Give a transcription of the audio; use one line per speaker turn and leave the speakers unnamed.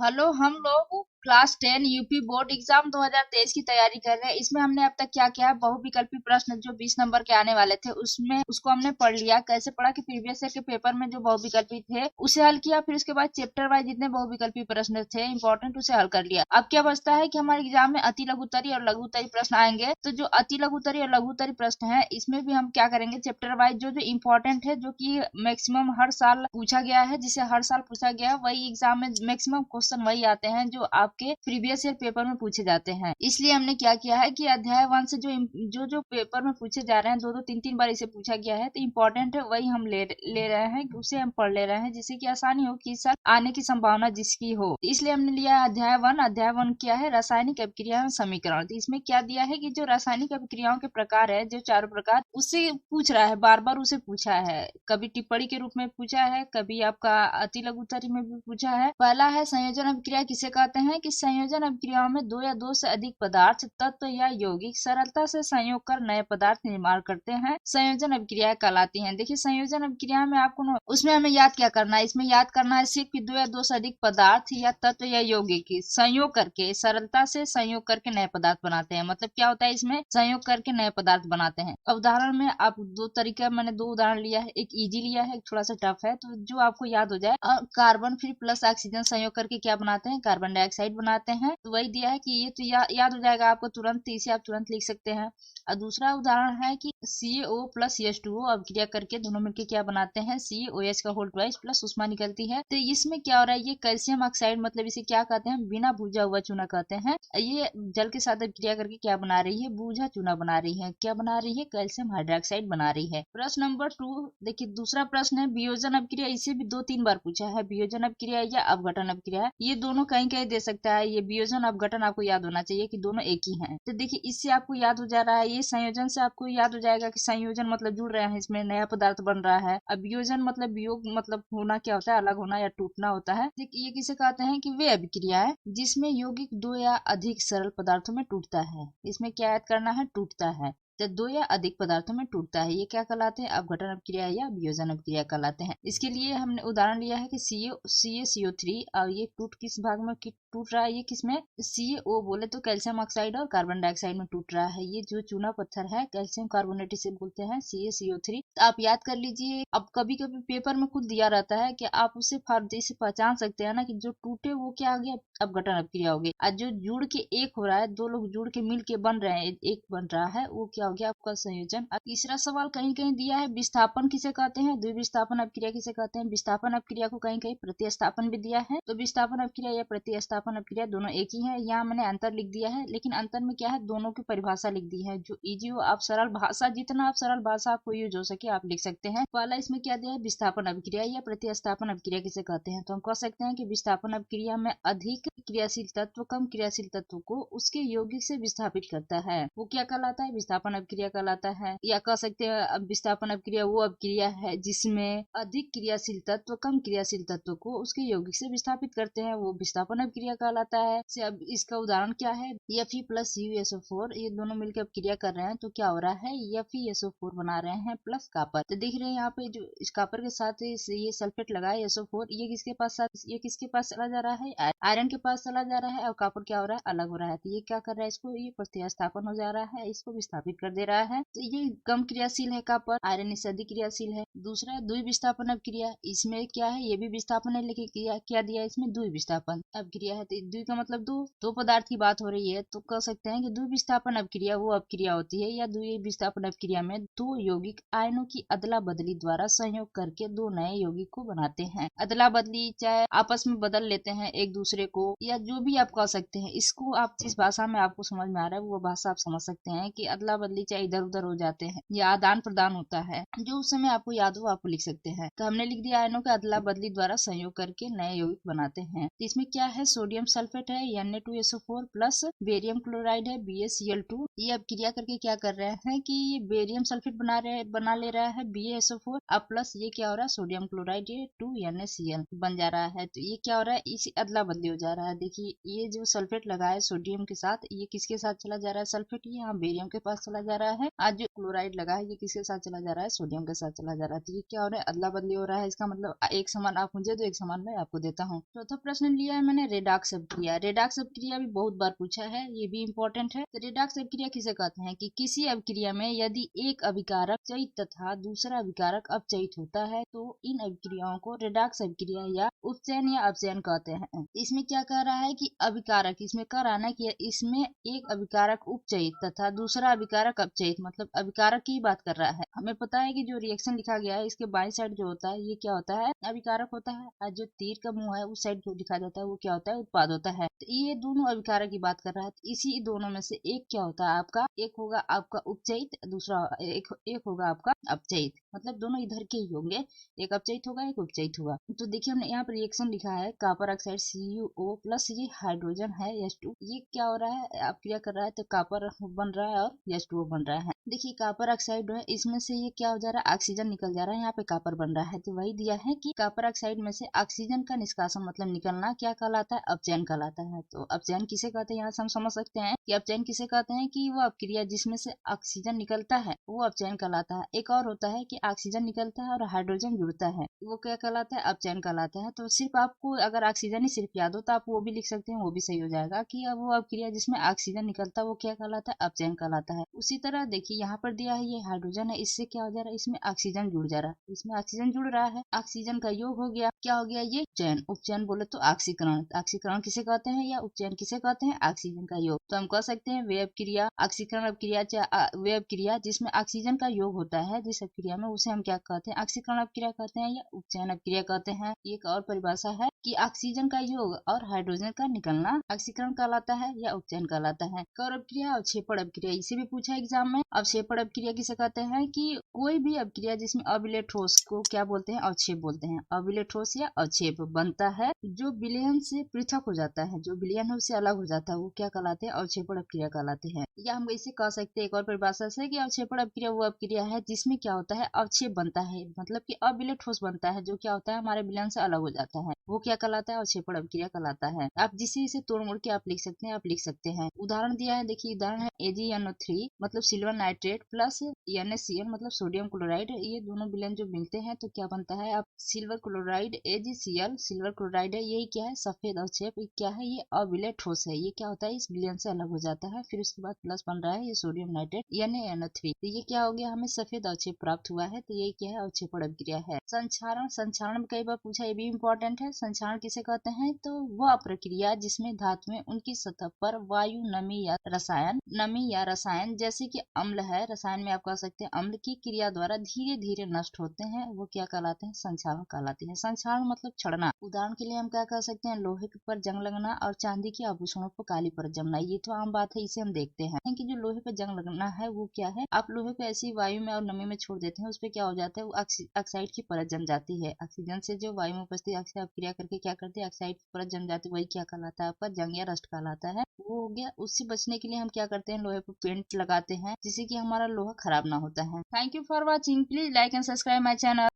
Hello, हम लोग class 10 UP board exam 2023 की तैयारी कर रहे हैं। इसमें हमने अब तक क्या किया है, बहुविकल्पी प्रश्न जो 20 नंबर के आने वाले थे उसमें उसको हमने पढ़ लिया। कैसे पढ़ा कि प्रीवियस ईयर के पेपर में जो बहुविकल्पी थे उसे हल किया, फिर उसके बाद चैप्टर वाइज जितने बहुविकल्पी प्रश्न थे इंपॉर्टेंट उसे हल कर लिया। अब क्या बचता है कि हमारे एग्जाम में अति लघुत्तरी और लघुत्तरी प्रश्न आएंगे। तो जो अति लघुत्तरी और लघुत्तरी प्रश्न है इसमें भी हम क्या करेंगे, चैप्टर वाइज जो जो इम्पोर्टेंट है, जो कि मैक्सिमम हर साल पूछा गया है, जिसे हर साल पूछा गया है, वही एग्जाम में मैक्सिमम क्वेश्चन वही आते हैं जो आपके प्रीवियस ईयर पेपर में पूछे जाते हैं। इसलिए हमने क्या किया है कि अध्याय 1 से जो जो पेपर में पूछे जा रहे हैं, दो दो तीन तीन बार इसे पूछा गया है, तो इम्पोर्टेंट है वही हम ले रहे हैं, उसे हम पढ़ ले रहे हैं, जिससे कि आसानी हो कि इस साल आने की संभावना जिसकी हो। इसलिए हमने लिया है अध्याय 1। अध्याय 1 क्या है, रासायनिक अभिक्रिया एवं समीकरण। तो इसमें क्या दिया है कि जो रासायनिक अभिक्रियाओं के प्रकार है, जो चारों प्रकार, उससे पूछ रहा है, बार बार उसे पूछा है। कभी टिप्पणी के रूप में पूछा है, कभी आपका अति लघुत्तरी में भी पूछा है। पहला है संयोजन अभिक्रिया। किसे कहते हैं कि संयोजन अभिक्रियाओं में दो या दो से अधिक पदार्थ, तत्व या यौगिक सरलता से संयोग कर नए पदार्थ निर्माण करते हैं, संयोजन अभिक्रिया कहलाती हैं। देखिए, संयोजन अभिक्रिया में आपको उसमें हमें याद क्या करना है, इसमें याद करना है सिर्फ कि दो या दो से अधिक पदार्थ या तत्व या यौगिक संयोग करके, सरलता से संयोग करके नए पदार्थ बनाते हैं। मतलब क्या होता है, इसमें संयोग करके नए पदार्थ बनाते हैं। अब उदाहरण में आप दो तरीका, मैंने दो उदाहरण लिया है, एक इजी लिया है, एक थोड़ा सा टफ है, तो जो आपको याद हो जाए। और कार्बन फिर प्लस ऑक्सीजन संयोग करके क्या बनाते हैं, कार्बन डाइऑक्साइड बनाते हैं। तो वही दिया है कि ये तो याद हो जाएगा आपको तुरंत, इसे आप तुरंत लिख सकते हैं। और दूसरा उदाहरण है कि CaO प्लस H2O अब क्रिया करके दोनों मिलकर क्या बनाते हैं, CaOH का होल ट्वाइस प्लस उष्मा निकलती है। तो इसमें क्या हो रहा है, ये कैल्शियम ऑक्साइड, मतलब इसे क्या कहते हैं, बिना भुजा हुआ चूना कहते हैं। ये जल के साथ क्रिया करके क्या बना रही है, बूझा चूना बना रही है। क्या बना रही है, कैल्शियम हाइड्रोक्साइड बना रही है। प्रश्न नंबर 2 देखिए, दूसरा प्रश्न है वियोजन अभिक्रिया। इसे भी 2-3 बार पूछा है, वियोजन अभिक्रिया या अपघटन अभिक्रिया। ये दोनों कहीं कहीं दे सकता है। ये वियोजन अपघटन आपको याद होना चाहिए कि दोनों एक ही हैं। तो देखिए, इससे आपको याद हो जा रहा है। ये संयोजन से आपको याद हो जाएगा कि संयोजन मतलब जुड़ रहे हैं, इसमें नया पदार्थ बन रहा है। अब वियोजन मतलब वियोग, मतलब होना क्या होता है, अलग होना या टूटना होता है। ये किसे कहते हैं कि वे अभिक्रिया है जिसमें यौगिक दो या अधिक सरल पदार्थों में टूटता है। इसमें क्या याद करना है, टूटता है। तो दो या अधिक पदार्थों में टूटता है, ये क्या कहलाते हैं, अपघटन अभिक्रिया या वियोजन अभिक्रिया कहलाते हैं। इसके लिए हमने उदाहरण लिया है कि CaCO3, और ये टूट किस भाग में टूट रहा है, ये किसमें, CaO बोले तो कैल्शियम ऑक्साइड और कार्बन डाइऑक्साइड में टूट रहा है। ये जो चूना पत्थर है, कैल्शियम कार्बोनेट इसे बोलते हैं, CaCO3। तो आप याद कर लीजिए। अब कभी कभी पेपर में खुद दिया रहता है कि आप उसे से पहचान सकते हैं ना कि जो टूटे वो क्या आ गया, अपघटन अभिक्रिया हो गई। और जो जुड़ के एक हो रहा है, दो लोग जुड़ के मिल के बन रहे हैं, एक बन रहा है, वो क्या हो गया, आपका संयोजन। अब तीसरा सवाल कहीं कहीं दिया है विस्थापन किसे कहते हैं, द्विविस्थापन अभिक्रिया किसे कहते हैं। विस्थापन अभिक्रिया को कहीं कहीं प्रतिस्थापन भी दिया है। तो विस्थापन अभिक्रिया या प्रतिस्थापन अभिक्रिया दोनों एक ही है। यहाँ मैंने अंतर लिख दिया है, लेकिन अंतर में क्या है, दोनों की परिभाषा लिख दी है। जो इजी हो, आप सरल भाषा, जितना आप सरल भाषा आपको यूज हो सके आप लिख सकते हैं। पहला इसमें क्या दिया है, विस्थापन अभिक्रिया या प्रतिस्थापन अभिक्रिया किसे कहते हैं। तो हम कह सकते हैं कि विस्थापन अभिक्रिया में अधिक क्रियाशील तत्व कम क्रियाशील तत्व को उसके यौगिक से विस्थापित करता है, वो क्या कहलाता है, विस्थापन अभिक्रिया कहलाता है। या कह सकते हैं अब विस्थापन अभिक्रिया वो अभिक्रिया है जिसमें अधिक क्रियाशील तत्व कम क्रियाशील तत्व को उसके यौगिक से विस्थापित करते हैं, वो विस्थापन अभिक्रिया कहलाता है। अब इसका उदाहरण क्या है, Fe प्लस USO4, ये दोनों मिलकर अभिक्रिया कर रहे हैं तो क्या हो रहा है, FeSO4 बना रहे हैं प्लस कॉपर। तो देख रहे हैं यहाँ पे जो इस कॉपर के साथ ये सल्फेट लगा है SO4, ये किसके पास चला जा रहा है, आयरन के पास चला जा रहा है, और कॉपर क्या हो रहा है, अलग हो रहा है। तो ये क्या कर रहा है, इसको ये प्रतिस्थापन हो जा रहा है, इसको विस्थापित कर दे रहा है। तो ये कम क्रियाशील है कॉपर, आयरन इससे अधिक क्रियाशील है। दूसरा है द्विविस्थापन अभिक्रिया। इसमें क्या है, ये भी विस्थापन है, लेकिन क्या दिया है इसमें, द्विविस्थापन अभिक्रिया है। तो द्वि का मतलब दो पदार्थ की बात हो रही है, तो कह सकते हैं कि द्विविस्थापन अभिक्रिया वो अभिक्रिया होती है या द्विविस्थापन अभिक्रिया में दो यौगिक आयनों की अदला बदली द्वारा संयोग करके दो नए यौगिक को बनाते हैं। अदला बदली चाहे आपस में बदल लेते हैं एक दूसरे को, या जो भी आप कह सकते हैं, इसको आप जिस भाषा में आपको समझ में आ रहा है वो भाषा आप समझ सकते हैं कि अदला बदली चाहे इधर उधर हो जाते हैं या आदान प्रदान होता है, जो उस समय आपको याद हो आपको लिख सकते हैं। तो हमने लिख दिया आयनों का अदला बदली द्वारा संयोग करके नए यौगिक बनाते हैं। तो इसमें क्या है, सोडियम सल्फेट है Na2SO4 प्लस बेरियम क्लोराइड है BaCl2। ये अब क्रिया करके क्या कर रहे हैं कि ये बेरियम सल्फेट बना ले रहा है BaSO4, अब प्लस ये क्या हो रहा है, सोडियम क्लोराइड, ये 2NaCl बन जा रहा है। तो ये क्या हो रहा है, इसी अदला बदली हो जा रहा है। देखिए, ये जो सल्फेट लगा है सोडियम के साथ, ये किसके साथ चला जा रहा है, सल्फेट ये यहाँ बेरियम के पास चला जा रहा है। आज जो क्लोराइड लगा है ये किसके साथ चला जा रहा है, सोडियम के साथ चला जा रहा है। तो ये क्या हो रहा है, अदला बदली हो रहा है। इसका मतलब एक सामान आप मुझे दो, एक सामान मैं आपको देता हूँ। चौथा प्रश्न लिया है मैंने रेडॉक्स अपक्रिया। रेडॉक्स अपक्रिया भी बहुत बार पूछा है, ये भी इंपॉर्टेंट है। तो रेडॉक्स अपक्रिया किसे कहते हैं कि किसी अपक्रिया में यदि एक अभिकारक चयित तथा दूसरा अभिकारक अपचयित होता है तो इन अभिक्रियाओं को रेडॉक्स अपक्रिया या उपचयन या अपचयन कहते हैं। इसमें क्या कह रहा है कि अभिकारक, इसमें कह रहा है ना कि इसमें एक अभिकारक उपचयित तथा दूसरा अभिकारक अपचयित, मतलब अभिकारक की बात कर रहा है। हमें पता है कि जो रिएक्शन लिखा गया है इसके बाईं साइड जो होता है ये क्या होता है, अभिकारक होता है, और जो तीर का मुंह है उस साइड जो लिखा जाता है वो क्या होता है, उत्पाद होता है। तो ये दोनों अभिकारक की बात कर रहा है। तो इसी दोनों में से एक क्या होता है आपका, एक होगा आपका उपचयित, दूसरा एक होगा आपका अपचयित, मतलब दोनों इधर के ही होंगे, एक अपचयित होगा एक उपचयित होगा। तो देखिए हमने यहाँ पर रिएक्शन लिखा है कॉपर ऑक्साइड CuO प्लस ये हाइड्रोजन है H2, ये क्या हो रहा है, अपक्रिया कर रहा है तो कॉपर बन रहा है और H2O बन रहा है। देखिए कॉपर ऑक्साइड है, इसमें से ये क्या हो जा रहा है, ऑक्सीजन निकल जा रहा है, यहाँ पे कॉपर बन रहा है। तो वही दिया है कि कॉपर ऑक्साइड में से ऑक्सीजन का निष्कासन मतलब निकलना क्या कहलाता है, अपचयन कहलाता है। तो अपचयन किसे कहते हैं, यहाँ से हम समझ सकते हैं कि अपचयन किसे कहते हैं कि वो अपक्रिया जिसमें से ऑक्सीजन निकलता है वो अपचयन कहलाता है। एक और होता है कि ऑक्सीजन निकलता है और हाइड्रोजन जुड़ता है, वो क्या कहलाता है, अपचयन कहलाता है। तो सिर्फ आपको अगर ऑक्सीजन ही सिर्फ याद हो तो आप वो भी लिख सकते हैं, वो भी सही हो जाएगा कि अब वो अपक्रिया जिसमें ऑक्सीजन निकलता है वो क्या कहलाता है, अपचयन कहलाता है। उसी तरह देखिए यहाँ पर दिया है ये हाइड्रोजन है, इससे क्या हो जा रहा है, इसमें ऑक्सीजन जुड़ जा रहा है, इसमें ऑक्सीजन जुड़ रहा है, ऑक्सीजन का योग हो गया, क्या हो गया ये चयन। उपचयन बोले तो ऑक्सीकरण, ऑक्सीकरण किसे कहते हैं या उपचयन किसे कहते हैं, ऑक्सीजन का योग। तो हम कह सकते हैं वे अपक्रिया, ऑक्सीकरण अपक्रिया, वे अपक्रिया जिसमें ऑक्सीजन का योग होता है जिस अपक्रिया में, उसे हम क्या कहते हैं, ऑक्सीकरण अपक्रिया कहते हैं या उपचयन अपक्रिया कहते हैं। एक और परिभाषा है कि ऑक्सीजन का योग और हाइड्रोजन का निकलना ऑक्सीकरण कहलाता है या उपचयन कहलाता है। कौर अपक्रिया और क्षेपण अपक्रिया, इसे भी पूछा एग्जाम में। अब क्षेपण अपक्रिया किसे कहते हैं कि कोई भी अपक्रिया जिसमें अविलेय ठोस को क्या बोलते हैं, अवक्षेप बोलते हैं। अविलेय ठोस या अवक्षेप बनता है जो विलयन से पृथक हो जाता है, जो विलयन है उससे अलग हो जाता है, वो क्या कहलाते हैं, अवक्षेपण अपक्रिया कहलाते हैं। या हम इसे कह सकते हैं एक और परिभाषा से कि अवक्षेपण अपक्रिया वो अपक्रिया है जिसमें क्या होता है, अवक्षेप बनता है, मतलब कि अविलेय ठोस बनता है जो क्या होता है हमारे विलयन से अलग हो जाता है, वो क्या कहलाता है, अवक्षेपण अपक्रिया कहलाता है। आप जिसे इसे तोड़ मोड़ के आप लिख सकते हैं, आप लिख सकते हैं। उदाहरण दिया है, देखिए उदाहरण है AgNO3 मतलब सिल्वर नाइट्रेट प्लस NaCl मतलब सोडियम क्लोराइड, ये दोनों विलयन जो मिलते हैं तो क्या बनता है, आप silver chloride AgCl, silver chloride है, यही क्या है, सफेद अवक्षेप, क्या है ये अविलेय ठोस है, ये क्या होता है इस विलयन से अलग हो जाता है। फिर उसके बाद प्लस बन रहा है ये सोडियम नाइट्रेट NaNO3, तो ये क्या हो गया, हमें सफेद अवक्षेप प्राप्त हुआ है। तो यही क्या है, अवक्षेपण अपक्रिया है। संक्षारण, संक्षारण में कई बार पूछा, ये भी इंपॉर्टेंट है। संक्षारण किसे कहते हैं, तो वह प्रक्रिया जिसमें धातुएं उनकी सतह पर वायु, नमी या रसायन जैसे कि अम्ल है, रसायन में आप कह सकते हैं अम्ल की क्रिया द्वारा धीरे धीरे नष्ट होते हैं, वो क्या कहलाते हैं, संक्षारण कहलाते हैं। संक्षारण मतलब छड़ना। उदाहरण के लिए हम क्या कह सकते हैं, लोहे पर जंग लगना और चांदी के आभूषणों पर काली परत जमना, ये तो आम बात है, इसे हम देखते हैं कि जो लोहे पर जंग लगना है वो क्या है, आप लोहे को ऐसी वायु में और नमी में छोड़ देते हैं, उस पर क्या हो जाता है, वो ऑक्साइड की परत जम जाती है। ऑक्सीजन से जो वायु में उपस्थित ऑक्साइड अपक्रिया करके क्या करते हैं, ऑक्साइड की परत जम जाती है, वही क्या कहलाता है आपका जंग या रस्ट कहलाता है, वो हो गया। उससे बचने के लिए हम क्या करते हैं, लोहे पर पेंट लगाते हैं जिससे कि हमारा लोहा खराब ना होता है। Thank you for watching, please like and subscribe my channel.